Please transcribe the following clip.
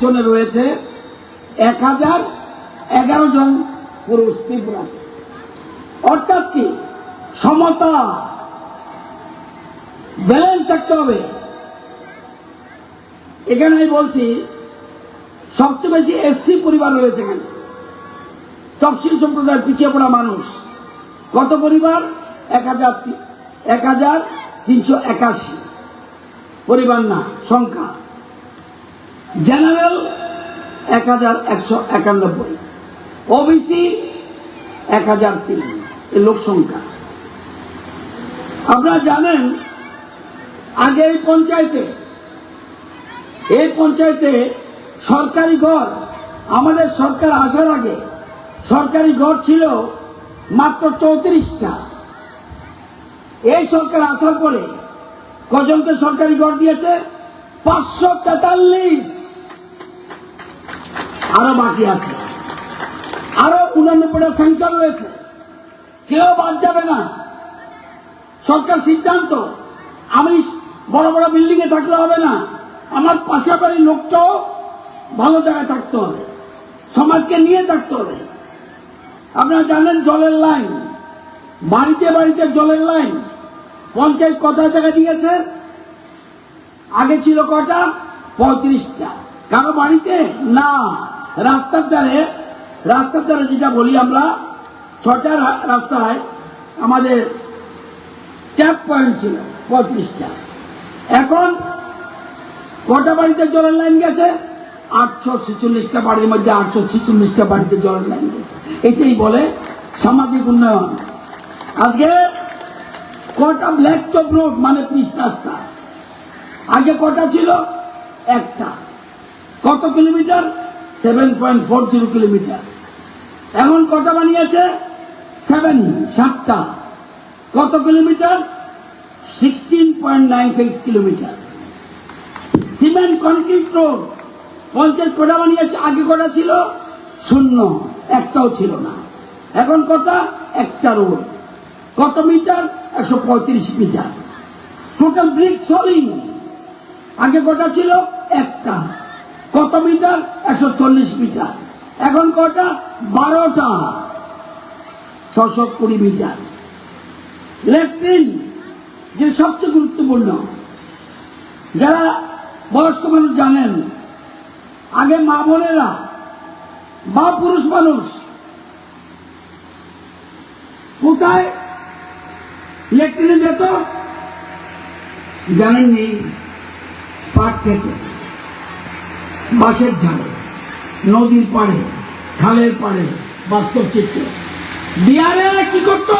পেছনে রয়েছে 1011 জন পুরুষ ত্রিপুরা। অর্থাৎ কি সমতা, ব্যালেন্স থাকতে হবে। এখানে আমি বলছি সবচেয়ে বেশি এসসি পরিবার রয়েছে এখানে, তফসিল সম্প্রদায়ের পিছিয়ে পড়া মানুষ। কত পরিবার? 1381 পরিবার না সংখ্যা। জেনারেল 1191, ওবিসি 1003 এর লোক সংখ্যা। আপনারা জানেন আগে এই পঞ্চায়েতে সরকারি ঘর, আমাদের সরকার আসার আগে সরকারি ঘর ছিল মাত্র 34টা। এই সরকার আসার পরে কজনকে সরকারি ঘর দিয়েছে? 543। আরো বাকি আছে, আরো 89টা স্যাংশন রয়েছে, কেউ বাদ যাবে না। সরকার সিদ্ধান্ত, আমি বড় বড় বিল্ডিং এ থাকলে হবে না, আমার পাশাপাশি লোকটাও ভালো জায়গায় থাকতে হবে, সমাজকে নিয়ে থাকতে হবে। আপনারা জানেন জলের লাইন, বাড়িতে বাড়িতে জলের লাইন পঞ্চায়েত কটা জায়গা দিয়েছে? আগে ছিল কটা? 35টা। কারো বাড়িতে না, রাস্তার ধারে যেটা বলি আমরা, 6টা রাস্তায় আমাদের ট্যাপ পয়েন্ট ছিল 35টা। এখন কটা বাড়িতে জলের লাইন গেছে? 846টা বাড়ির মধ্যে 846টা বাড়িতে জলের লাইন গেছে। এটাই বলে সামাজিক উন্নয়ন। আজকে কটা ব্ল্যাক টপ রোড মানে পিচ রাস্তা, আগে কটা ছিল? একটা। কত কিলোমিটার? 7.40 কিলোমিটার। এখন কটা বানিয়েছে? 7টা। কত kilometre? 16.96 kilometre. Cement concrete road panchayat কটা বানিয়েছে? আগে কটা ছিল? 0, একটাও ছিল না। এখন কটা? একটা রোড। কত metre? 135 metre. Total brick soling আগে কটা ছিল? একটা। কত মিটার? 140 মিটার। এখন কটা? 12টা, 620 মিটার। ল্যাট্রিন যে সবচেয়ে গুরুত্বপূর্ণ, যারা বয়স্ক মানুষ জানেন, আগে মা বোনেরা বা পুরুষ মানুষ কোথায় ল্যাট্রিনে যেত জানেননি? পাট খেতে, বাঁশের ঝাড়ে, নদীর পাড়ে, খালের পাড়ে। বাস্তব চিত্র। বিহারে কি করতো?